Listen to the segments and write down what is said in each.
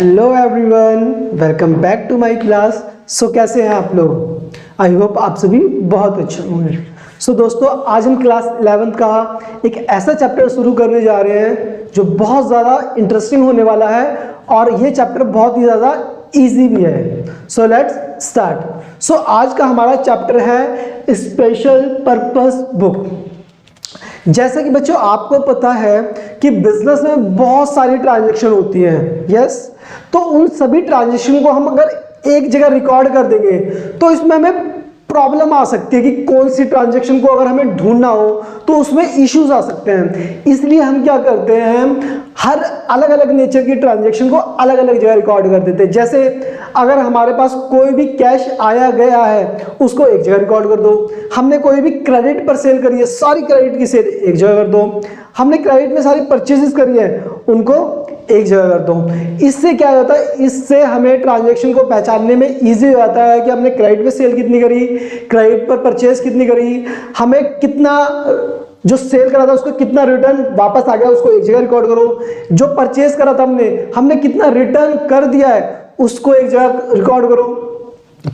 Hello everyone, welcome back to my class. So कैसे हैं आप लोग? आई होप आप सभी बहुत अच्छे होंगे। सो दोस्तों, आज हम क्लास 11th का एक ऐसा चैप्टर शुरू करने जा रहे हैं जो बहुत ज़्यादा इंटरेस्टिंग होने वाला है और ये चैप्टर बहुत ही ज़्यादा इजी भी है। So let's start. सो आज का हमारा चैप्टर है स्पेशल पर्पस बुक। जैसे कि बच्चों आपको पता है कि बिजनेस में बहुत सारी ट्रांजैक्शन होती हैं, यस। तो उन सभी ट्रांजैक्शन को हम अगर एक जगह रिकॉर्ड कर देंगे तो इसमें हमें प्रॉब्लम आ सकती है कि कौन सी ट्रांजैक्शन को अगर हमें ढूंढना हो तो उसमें इश्यूज आ सकते हैं। इसलिए हम क्या करते हैं, हर अलग अलग नेचर की ट्रांजैक्शन को अलग अलग जगह रिकॉर्ड कर देते हैं। जैसे अगर हमारे पास कोई भी कैश आया गया है उसको एक जगह रिकॉर्ड कर दो। हमने कोई भी क्रेडिट पर सेल करी है, सारी क्रेडिट की सेल एक जगह कर दो। हमने क्रेडिट में सारी परचेजेस करी है उनको एक जगह कर दो। इससे क्या होता है, इससे हमें ट्रांजैक्शन को पहचानने में इजी हो जाता है कि हमने क्रेडिट पे सेल कितनी करी, क्रेडिट पर परचेज कितनी करी, हमें कितना जो सेल करा था उसको कितना रिटर्न वापस आ गया उसको एक जगह रिकॉर्ड करो। जो परचेज करा था हमने कितना रिटर्न कर दिया है उसको एक जगह रिकॉर्ड करो।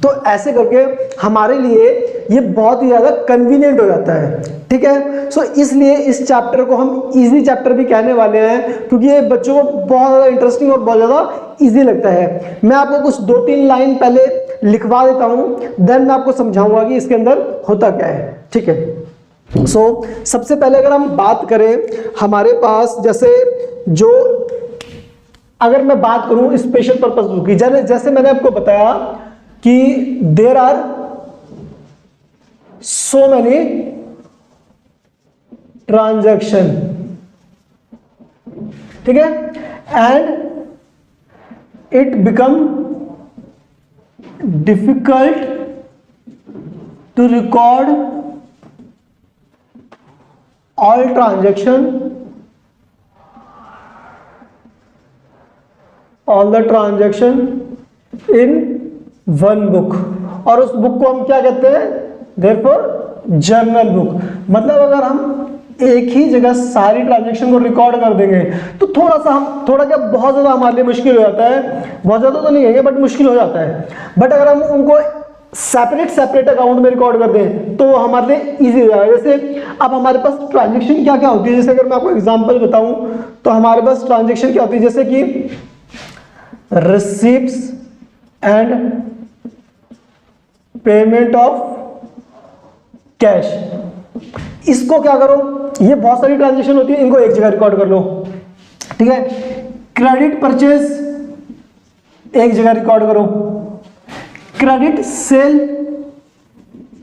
तो ऐसे करके हमारे लिए ये बहुत ही ज्यादा कन्वीनियंट हो जाता है, ठीक है। सो इसलिए इस चैप्टर को हम इजी चैप्टर भी कहने वाले हैं क्योंकि ये बच्चों को बहुत ज्यादा इंटरेस्टिंग और बहुत ज्यादा इजी लगता है। मैं आपको कुछ 2-3 लाइन पहले लिखवा देता हूं, देन मैं आपको समझाऊंगा कि इसके अंदर होता क्या है, ठीक है। सो सबसे पहले अगर हम बात करें हमारे पास, जैसे जो अगर मैं बात करूं स्पेशल पर्पस बुक की, जैसे मैंने आपको बताया कि there are so many transaction, ठीक है, and it become difficult to record all transaction, all the transaction in one book. और उस बुक को हम क्या कहते हैं, देयरफॉर जर्नल बुक। मतलब अगर हम एक ही जगह सारी ट्रांजैक्शन को रिकॉर्ड कर देंगे तो थोड़ा क्या बहुत ज्यादा हमारे लिए मुश्किल हो जाता है। बहुत ज्यादा तो नहीं है बट मुश्किल हो जाता है। बट अगर हम उनको सेपरेट अकाउंट में रिकॉर्ड कर दें तो हमारे लिए इजी हो जाएगा। जैसे अब हमारे पास ट्रांजैक्शन क्या क्या होती है, जैसे अगर मैं आपको एग्जांपल बताऊं तो हमारे पास ट्रांजैक्शन क्या होती है, जैसे कि receipts and payment of cash. इसको क्या करो, ये बहुत सारी ट्रांजैक्शन होती है, इनको एक जगह रिकॉर्ड कर लो, ठीक है। क्रेडिट परचेज एक जगह रिकॉर्ड करो, क्रेडिट सेल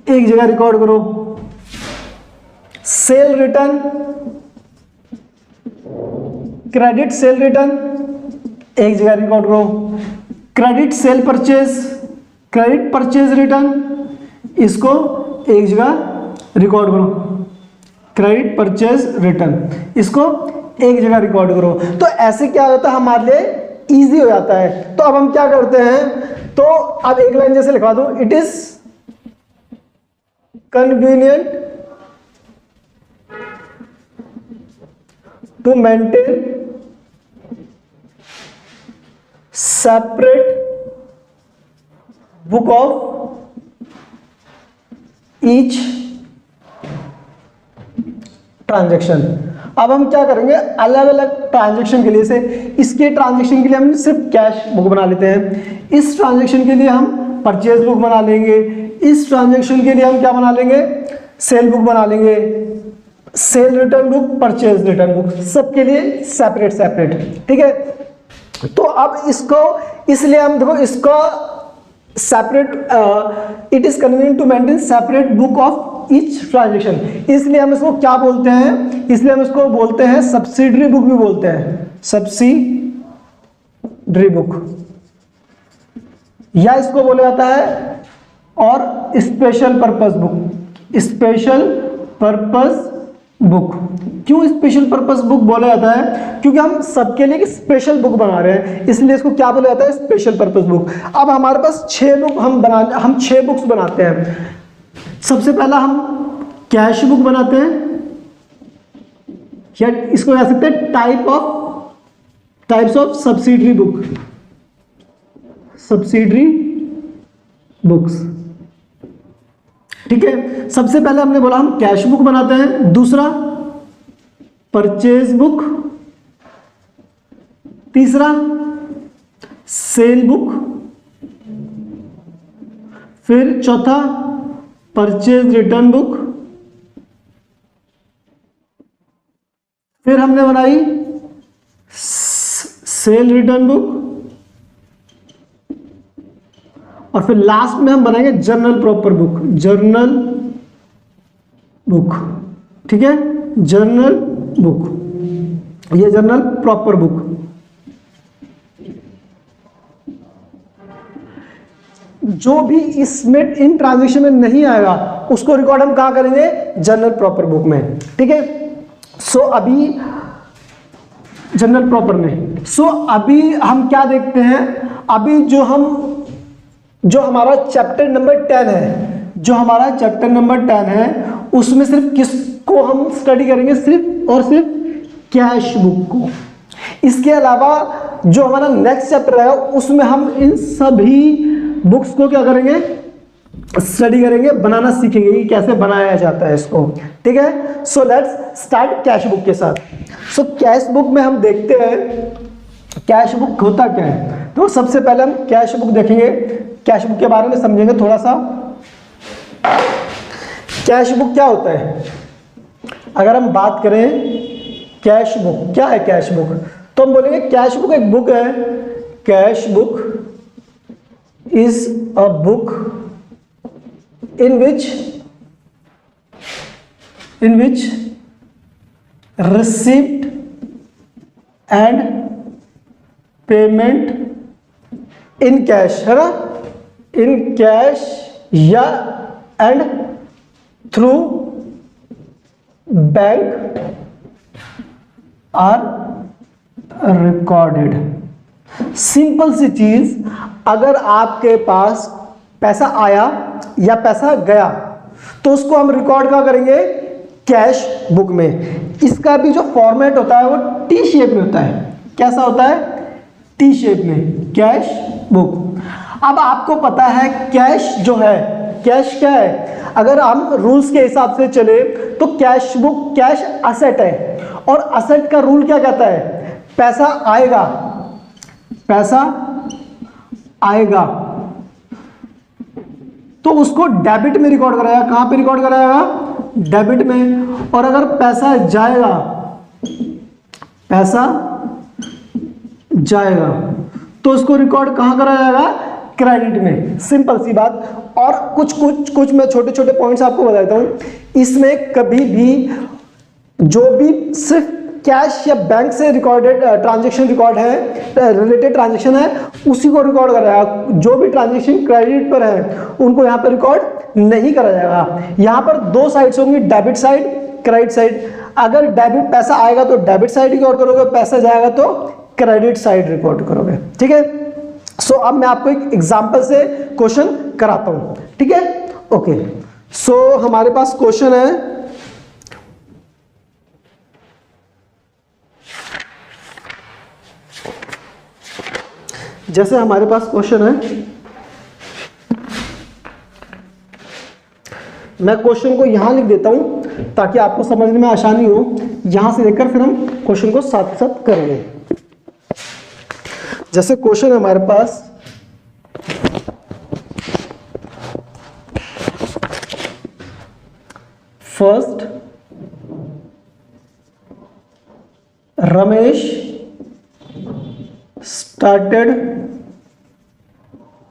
एक जगह रिकॉर्ड करो, cell return, credit sale return एक जगह रिकॉर्ड करो, credit sale purchase, credit purchase return इसको एक जगह रिकॉर्ड करो, क्रेडिट परचेज रिटर्न इसको एक जगह रिकॉर्ड करो। तो ऐसे क्या होता है, हमारे लिए इजी हो जाता है। तो अब हम क्या करते हैं, तो अब एक लाइन जैसे लिखवा दूं, it is convenient to maintain separate book of each transaction. अब हम क्या करेंगे, अलग अलग ट्रांजैक्शन के लिए से इसके ट्रांजैक्शन के लिए हम सिर्फ कैश बुक बना लेते हैं, इस ट्रांजैक्शन के लिए हम परचेज बुक बना लेंगे, इस ट्रांजैक्शन के लिए हम क्या बना लेंगे, सेल बुक बना लेंगे, cell return book, purchase return book, सबके लिए सेपरेट, ठीक है। तो अब इसको इसलिए हम देखो इसका separate, it is convenient to maintain separate book of each transaction, इसलिए हम इसको क्या बोलते हैं, इसलिए हम इसको बोलते हैं सब्सिडरी बुक भी बोलते हैं, सब्सिडरी बुक, या इसको बोला जाता है और special purpose book. Special purpose book क्यों स्पेशल पर्पस बुक बोला जाता है, क्योंकि हम सबके लिए एक स्पेशल बुक बना रहे हैं, इसलिए इसको क्या बोला जाता है, स्पेशल पर्पस बुक। अब हमारे पास 6 बुक हम 6 बुक्स बनाते हैं। सबसे पहला हम कैश बुक बनाते हैं, या इसको कह सकते हैं types of subsidiary book. Subsidiary books. ठीक है, सबसे पहले हमने बोला हम कैश बुक बनाते हैं, दूसरा परचेज बुक, तीसरा सेल बुक, फिर चौथा परचेज रिटर्न बुक, फिर हमने बनाई सेल रिटर्न बुक, और फिर लास्ट में हम बनाएंगे journal proper book, journal book. ठीक है, जर्नल बुक, ये जर्नल प्रॉपर बुक। जो भी इसमें इन ट्रांजेक्शन में नहीं आएगा उसको रिकॉर्ड हम कहां करेंगे, जर्नल प्रॉपर बुक में। ठीक है, सो अभी जनरल प्रॉपर में अभी हम क्या देखते हैं, अभी जो हमारा चैप्टर नंबर 10 है, जो हमारा चैप्टर नंबर 10 है उसमें सिर्फ किसको हम स्टडी करेंगे, सिर्फ और सिर्फ कैश बुक को। इसके अलावा जो हमारा नेक्स्ट चैप्टर है उसमें हम इन सभी बुक्स को क्या करेंगे, स्टडी करेंगे, बनाना सीखेंगे कि कैसे बनाया जाता है इसको। ठीक है, so let's start cash book के साथ। सो कैश बुक में हम देखते हैं कैश बुक होता क्या है। तो सबसे पहले हम कैश बुक देखेंगे, कैश बुक के बारे में समझेंगे थोड़ा सा। कैश बुक क्या होता है, अगर हम बात करें कैश बुक क्या है, कैश बुक तो हम बोलेंगे कैश बुक एक बुक है। Cash book is a book in which receipt and payment in cash है ना, in cash या and through bank are recorded। Simple सी चीज, अगर आपके पास पैसा आया या पैसा गया तो उसको हम रिकॉर्ड क्या करेंगे, कैश बुक में। इसका भी जो फॉर्मेट होता है वो टी शेप में होता है। कैसा होता है, टी शेप में, कैश बुक। अब आपको पता है कैश जो है, कैश क्या है, अगर हम रूल्स के हिसाब से चले तो कैश बुक, कैश असेट है, और असेट का रूल क्या कहता है, पैसा आएगा, पैसा आएगा तो उसको डेबिट में रिकॉर्ड कराएगा। कहां पे रिकॉर्ड कराएगा, डेबिट में। और अगर पैसा जाएगा, पैसा जाएगा तो उसको रिकॉर्ड कहां करा जाएगा, क्रेडिट में। सिंपल सी बात। और कुछ मैं छोटे छोटे पॉइंट्स आपको बताता हूं। इसमें कभी भी जो भी सिर्फ कैश या बैंक से रिकॉर्डेड ट्रांजैक्शन रिकॉर्ड है, रिलेटेड ट्रांजैक्शन है, उसी को रिकॉर्ड करा जाएगा। जो भी ट्रांजैक्शन क्रेडिट पर है उनको यहाँ पर रिकॉर्ड नहीं करा जाएगा। यहाँ पर दो साइड्स होंगी, डेबिट साइड, क्रेडिट साइड। अगर डेबिट पैसा आएगा तो डेबिट साइड रिकॉर्ड करोगे, पैसा जाएगा तो क्रेडिट साइड रिकॉर्ड करोगे। ठीक है, सो अब मैं आपको एक एग्जांपल से क्वेश्चन कराता हूं। ठीक है, ओके। सो हमारे पास क्वेश्चन है, जैसे हमारे पास क्वेश्चन है, मैं क्वेश्चन को यहां लिख देता हूं ताकि आपको समझने में आसानी हो। यहां से लेकर फिर हम क्वेश्चन को साथ साथ करेंगे। जैसे क्वेश्चन है हमारे पास, first Ramesh started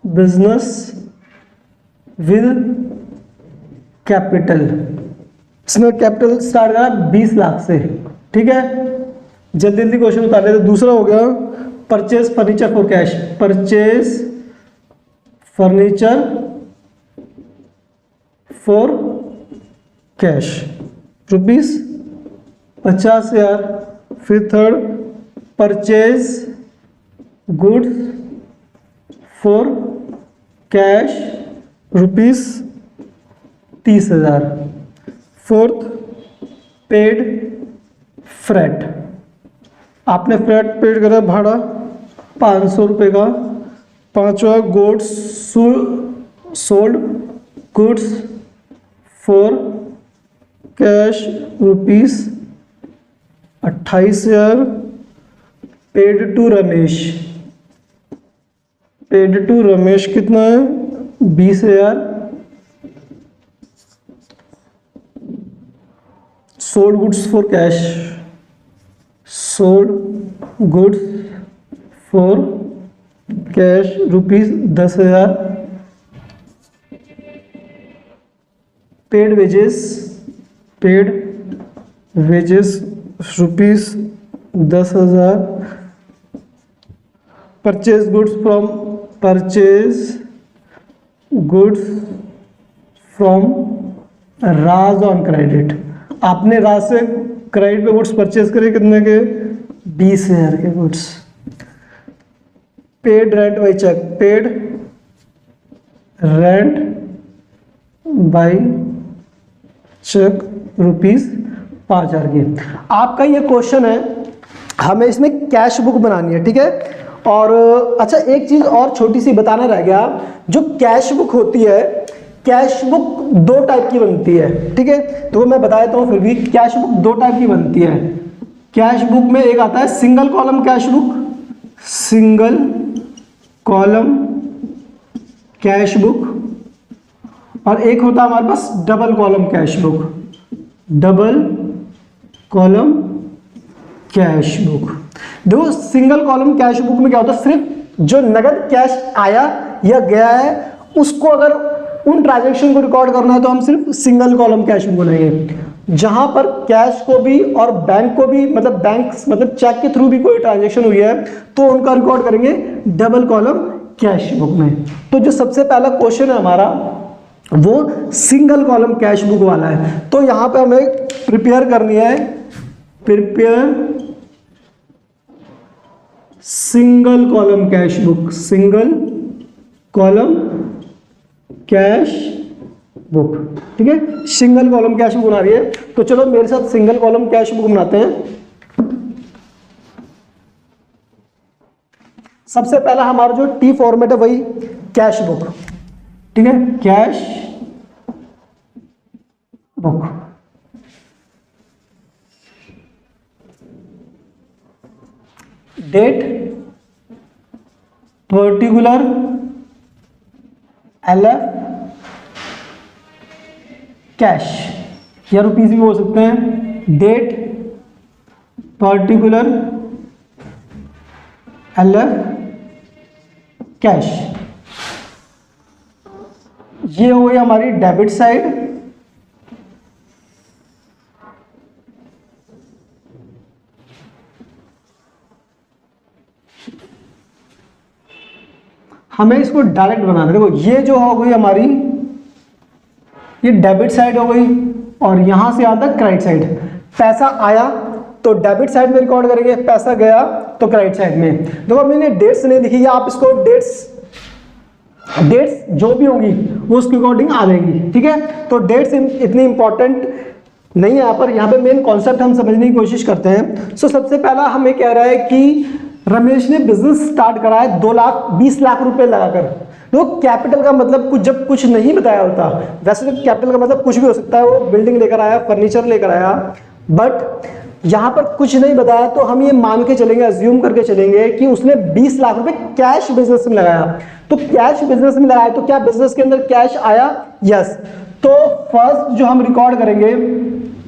business with capital। इसमें कैपिटल स्टार्ट करा 20 लाख से। ठीक है, जल्दी जल्दी क्वेश्चन उतार लेते। दूसरा हो गया purchase furniture for cash. Purchase furniture for cash ₹50,000। फिर third purchase goods for cash ₹30,000। Fourth paid freight, आपने फ्रेट पेड करा भाड़ा 500 रुपये का पांचवा goods sold goods for cash ₹28,000 paid to Ramesh कितना है 20,000 sold goods for cash ₹10,000 paid wages ₹10,000 purchase goods from Raj on credit. आपने राज से क्रेडिट पे गुड्स परचेज करे कितने के 20,000 के goods. Paid rent by cheque ₹5,000 की। आपका ये क्वेश्चन है, हमें इसमें कैश बुक बनानी है, ठीक है। और अच्छा एक चीज और छोटी सी बताना रह गया, जो कैश बुक होती है, कैश बुक 2 टाइप की बनती है, ठीक है। तो मैं बता देता हूं, फिर भी कैश बुक 2 टाइप की बनती है। कैश बुक में एक आता है सिंगल कॉलम कैश बुक, और एक होता है हमारे पास डबल कॉलम कैश बुक। देखो सिंगल कॉलम कैश बुक में क्या होता है, सिर्फ जो नगद कैश आया या गया है उसको, अगर उन ट्रांजैक्शन को रिकॉर्ड करना है तो हम सिर्फ सिंगल कॉलम कैश बुक बनाएंगे। जहां पर कैश को भी और बैंक को भी, मतलब चेक के थ्रू भी कोई ट्रांजैक्शन हुई है तो उनका रिकॉर्ड करेंगे डबल कॉलम कैश बुक में। तो जो सबसे पहला क्वेश्चन है हमारा वो सिंगल कॉलम कैश बुक वाला है। तो यहां पे हमें प्रिपेयर करनी है, सिंगल कॉलम कैश बुक, ठीक है। सिंगल कॉलम कैश बुक बना रही है, तो चलो मेरे साथ सिंगल कॉलम कैश बुक बनाते हैं। सबसे पहला हमारा जो टी फॉर्मेट है वही कैश बुक, ठीक है, cash book. Date particular LF cash, या रुपीज भी बोल सकते हैं। डेट पर्टिकुलर LF कैश, ये हो गई हमारी डेबिट साइड। हमें इसको डायरेक्ट बनाना है। देखो ये जो हो गई हमारी, ये डेबिट साइड हो गई, और यहां से आता है क्रेडिट साइड। पैसा आया तो डेबिट साइड में रिकॉर्ड करेंगे, पैसा गया तो क्रेडिट साइड में। देखो मैंने डेट्स नहीं लिखी है, आप इसको डेट्स जो भी होंगी वो उसके अकॉर्डिंग आ जाएंगी, ठीक है। तो डेट्स इतनी इंपॉर्टेंट नहीं है यहाँ पे मेन कॉन्सेप्ट हम समझने की कोशिश करते हैं। सो सबसे पहला हमें कह रहा है कि रमेश ने बिजनेस स्टार्ट करा है 2,20 लाख रुपए लगाकर। तो कैपिटल का मतलब जब कुछ नहीं बताया होता, वैसे तो कैपिटल का मतलब कुछ भी हो सकता है, वो बिल्डिंग लेकर आया, फर्नीचर लेकर आया, बट यहाँ पर कुछ नहीं बताया तो हम ये मान के चलेंगे, अज्यूम करके चलेंगे कि उसने 20 लाख रुपए कैश बिजनेस में लगाया। तो कैश बिजनेस में लगाया तो क्या बिजनेस के अंदर कैश आया? यस। तो फर्स्ट जो हम रिकॉर्ड करेंगे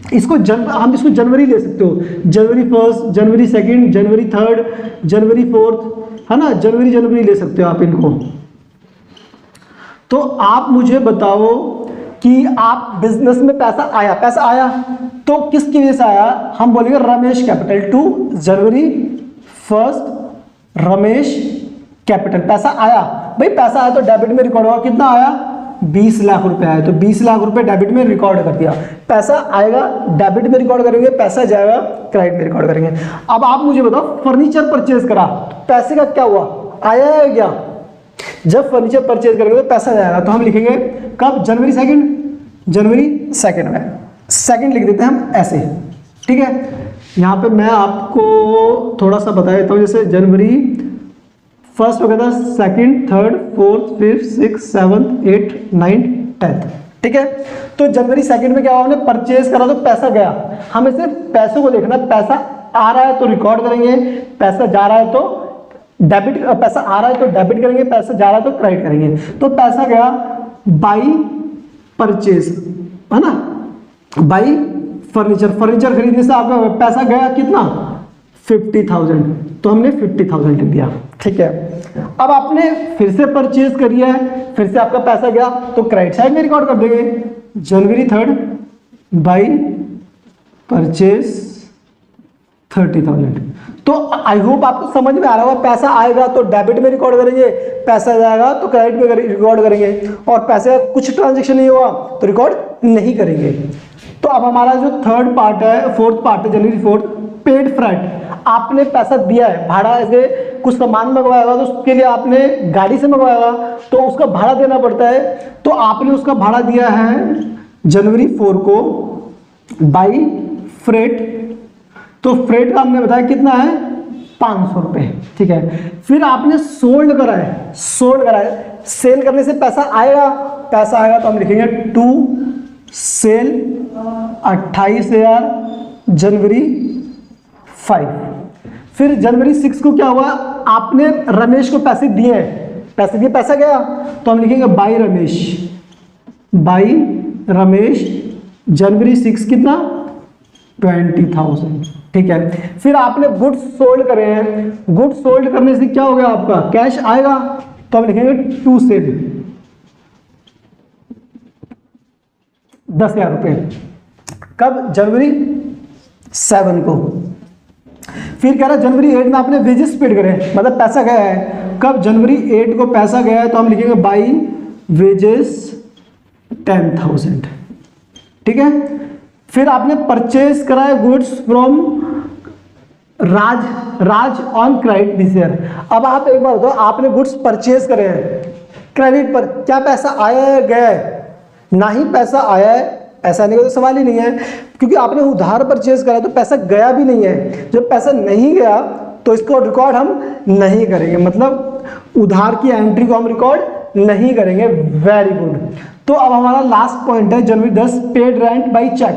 हम इसको जनवरी ले सकते हो, जनवरी 1, जनवरी 2, जनवरी 3, जनवरी 4, है ना, जनवरी ले सकते हो आप इनको। तो आप मुझे बताओ कि आप बिजनेस में पैसा आया तो किसकी वजह से आया? हम बोलेंगे Ramesh capital to January 1 Ramesh capital. पैसा आया, भाई पैसा आया तो डेबिट में रिकॉर्ड होगा, कितना आया? 20 लाख रुपए आया, तो 20 लाख रुपए डेबिट में रिकॉर्ड कर दिया। पैसा आएगा डेबिट में रिकॉर्ड करेंगे, पैसा जाएगा क्रेडिट में रिकॉर्ड करेंगे। अब आप मुझे बताओ फर्नीचर परचेज करा, पैसे का क्या हुआ? आया है क्या? जब फर्नीचर परचेज करेंगे तो पैसा जाएगा, तो हम लिखेंगे कब? जनवरी 2 में सेकंड लिख देते हैं हम ऐसे, ठीक है। यहाँ पे मैं आपको थोड़ा सा बता देता हूँ, जैसे जनवरी फर्स्ट हो गया था, second, third, fourth, fifth, six, seventh, eight, ninth, 10th। ठीक है, तो जनवरी सेकंड में क्या हुआ, हमने परचेज करा तो पैसा गया, हमें सिर्फ पैसों को देखना, पैसा आ रहा है तो रिकॉर्ड करेंगे, पैसा जा रहा है तो डेबिट, पैसा आ रहा है तो डेबिट करेंगे, पैसा जा रहा है तो क्रेडिट करेंगे। तो पैसा गया बाई परचेज, है ना, बाई फर्नीचर, फर्नीचर खरीदने से आपका पैसा गया कितना, 50,000, तो हमने 50,000 लिख दिया। ठीक है, अब आपने फिर से परचेज करी है, फिर से आपका पैसा गया तो क्रेडिट साइड में रिकॉर्ड कर देंगे, जनवरी 3rd बाई परचेज 30,000। तो आई होप आपको समझ में आ रहा होगा, पैसा आएगा तो डेबिट में रिकॉर्ड करेंगे, पैसा जाएगा तो क्रेडिट में रिकॉर्ड करेंगे, और पैसे कुछ ट्रांजेक्शन नहीं हुआ तो रिकॉर्ड नहीं करेंगे। तो अब हमारा जो थर्ड पार्ट है, फोर्थ पार्ट है, जनवरी 4th, पेड फ्रेट। आपने पैसा दिया है, भाड़ा, ऐसे कुछ सामान मंगवाया होगा तो उसके लिए आपने गाड़ी से मंगवाया होगा तो उसका भाड़ा देना पड़ता है, तो आपने उसका भाड़ा दिया है जनवरी 4 को बाई फ्रेट, तो फ्रेट का हमने बताया कितना है, 500 रुपये। ठीक है, फिर आपने सोल्ड करा है, सोल्ड करा है, सेल करने से पैसा आएगा, पैसा आएगा तो हम लिखेंगे टू सेल 28,000 जनवरी 5। फिर जनवरी 6 को क्या हुआ, आपने रमेश को पैसे दिए हैं, पैसे दिए, पैसा गया तो हम लिखेंगे बाई रमेश, बाई रमेश जनवरी 6 कितना, 20,000। ठीक है, फिर आपने गुड्स सोल्ड करे हैं, गुड्स सोल्ड करने से क्या हो गया, आपका कैश आएगा तो हम लिखेंगे टू सेल 10,000 रुपये, कब, जनवरी 7 को। फिर कह रहा है जनवरी 8 में आपने वेजेस पेड करे, मतलब पैसा गया है, कब, जनवरी 8 को पैसा गया है तो हम लिखेंगे बाई वेजेस 10,000। ठीक है, फिर आपने परचेज करा है goods from Raj on credit this year. अब आप एक बार बताओ, आपने गुड्स परचेज करे हैं क्रेडिट पर, क्या पैसा आया है, गया है, ना ही पैसा आया है, ऐसा नहीं का तो सवाल ही नहीं है, क्योंकि आपने उधार परचेज करा तो पैसा गया भी नहीं है। जब पैसा नहीं गया तो इसको रिकॉर्ड हम नहीं करेंगे, मतलब उधार की एंट्री को हम रिकॉर्ड नहीं करेंगे। Very good. तो अब हमारा लास्ट पॉइंट है जनवरी 10, पेड रेंट बाई चेक।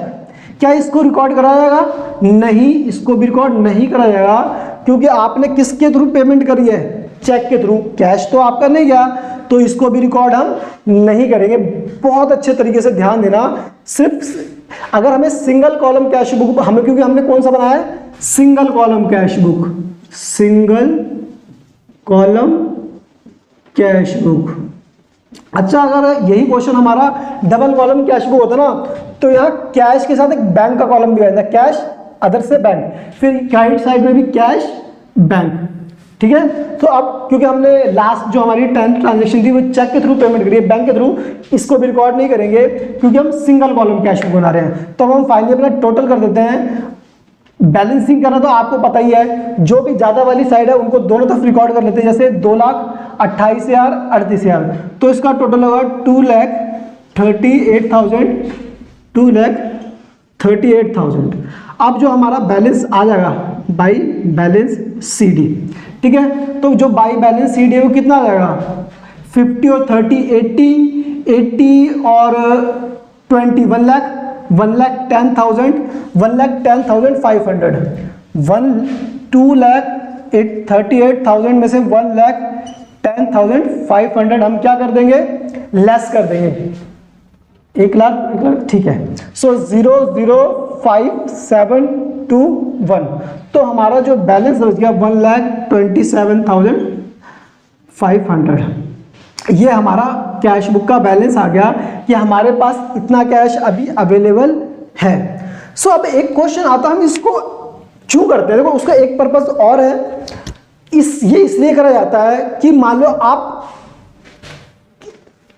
क्या इसको रिकॉर्ड करा जाएगा, नहीं, इसको भी रिकॉर्ड नहीं करा जाएगा, क्योंकि आपने किसके थ्रू पेमेंट करी है, चेक के थ्रू, कैश तो आपका नहीं गया, तो इसको भी रिकॉर्ड हम नहीं करेंगे। बहुत अच्छे तरीके से ध्यान देना, सिर्फ अगर हमें सिंगल कॉलम कैश बुक, हमें, क्योंकि हमने कौन सा बनाया है, single column cash book, single column cash book. अच्छा, अगर यही क्वेश्चन हमारा डबल कॉलम कैश बुक होता ना, तो यहाँ कैश के साथ एक बैंक का कॉलम भी आता है, कैश अदर से बैंक, फिर क्रेडिट साइड में भी कैश बैंक। ठीक है, तो अब क्योंकि हमने लास्ट जो हमारी 10th ट्रांजेक्शन थी वो चेक के थ्रू पेमेंट करी है, बैंक के थ्रू, इसको भी रिकॉर्ड नहीं करेंगे क्योंकि हम सिंगल कॉलम कैश बुक बना रहे हैं। तो हम फाइनली अपना टोटल कर देते हैं। बैलेंसिंग करना तो आपको पता ही है, जो भी ज्यादा वाली साइड है उनको दोनों तरफ रिकॉर्ड कर लेते हैं, जैसे 2,28,000, 38,000, तो इसका टोटल होगा 2,38,000, 2,38,000। अब जो हमारा बैलेंस आ जाएगा बाई बैलेंस CD, ठीक है, तो जो बाई बैलेंस CD है वो कितना आ जाएगा, 50 और 30, 80 और 20, 1,10,000, 1,10,500, 2,38,000 में से 1,10,500 हम क्या कर देंगे, लेस कर देंगे, 1 लाख, ठीक है। सो 0,05,721, तो हमारा जो बैलेंस बच गया 1,27,500। ये हमारा कैश बुक का बैलेंस आ गया कि हमारे पास इतना कैश अभी अवेलेबल है। सो अब एक क्वेश्चन आता है, हम इसको क्यों करते हैं, देखो उसका एक पर्पस और है, ये इसलिए करा जाता है कि मान लो आप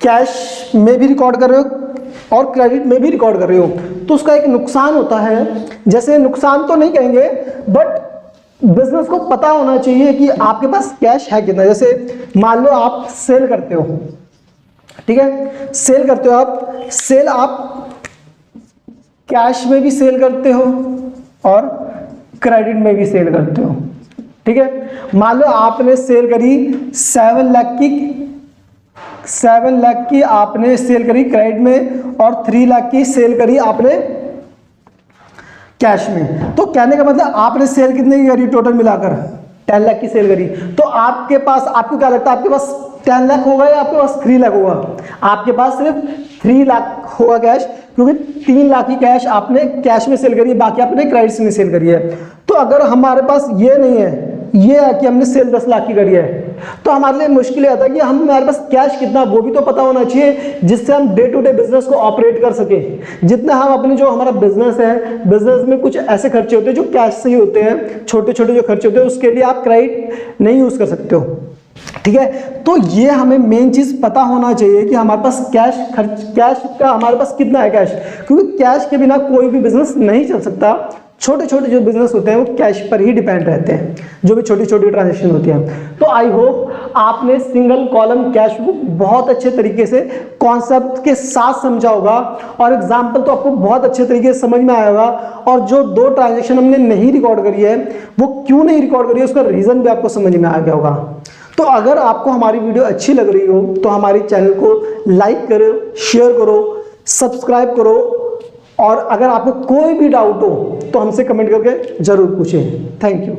कैश में भी रिकॉर्ड कर रहे हो और क्रेडिट में भी रिकॉर्ड कर रहे हो, तो उसका एक नुकसान होता है, जैसे नुकसान तो नहीं कहेंगे बट बिजनेस को पता होना चाहिए कि आपके पास कैश है कितना। जैसे मान लो आप सेल करते हो, ठीक है, सेल करते हो आप कैश में भी सेल करते हो और क्रेडिट में भी सेल करते हो, ठीक है। मान लो आपने सेल करी 7 लाख की आपने सेल करी क्रेडिट में और 3 लाख की सेल करी आपने कैश में। तो कहने का मतलब आपने सेल कितने की करी टोटल मिलाकर? 10 लाख की सेल करी। तो आपके पास, आपको क्या लगता है आपके पास 10 लाख होगा या आपके पास 3 लाख होगा? आपके पास सिर्फ 3 लाख होगा कैश, क्योंकि 3 लाख की कैश आपने कैश में सेल करी है, बाकी आपने क्रेडिट में सेल करी है। तो अगर हमारे पास ये नहीं है, ये है कि हमने सेल 10 लाख की करी है, तो हमारे लिए मुश्किल आता है कि हमारे पास कैश कितना, वो भी तो पता होना चाहिए, जिससे हम डे टू डे बिजनेस को ऑपरेट कर सके। जितना हम अपने, जो हमारा बिजनेस है, बिजनेस में कुछ ऐसे खर्चे होते हैं जो कैश से ही होते हैं, छोटे छोटे जो खर्चे होते हैं, उसके लिए आप क्रेडिट नहीं यूज कर सकते हो, ठीक है। तो ये हमें मेन चीज पता होना चाहिए कि हमारे पास कैश का हमारे पास कितना है कैश, क्योंकि कैश के बिना कोई भी बिजनेस नहीं चल सकता। छोटे छोटे जो बिजनेस होते हैं वो कैश पर ही डिपेंड रहते हैं, जो भी छोटी छोटी ट्रांजेक्शन होती हैं। तो आई होप आपने सिंगल कॉलम कैश बुक बहुत अच्छे तरीके से कॉन्सेप्ट के साथ समझा होगा, और एग्जाम्पल तो आपको बहुत अच्छे तरीके से समझ में आया होगा। और जो 2 ट्रांजेक्शन हमने नहीं रिकॉर्ड करी है, वो क्यों नहीं रिकॉर्ड करी है, उसका रीजन भी आपको समझ में आ गया होगा। तो अगर आपको हमारी वीडियो अच्छी लग रही हो तो हमारे चैनल को लाइक करो, शेयर करो, सब्सक्राइब करो, और अगर आपको कोई भी डाउट हो तो हमसे कमेंट करके जरूर पूछें। Thank you.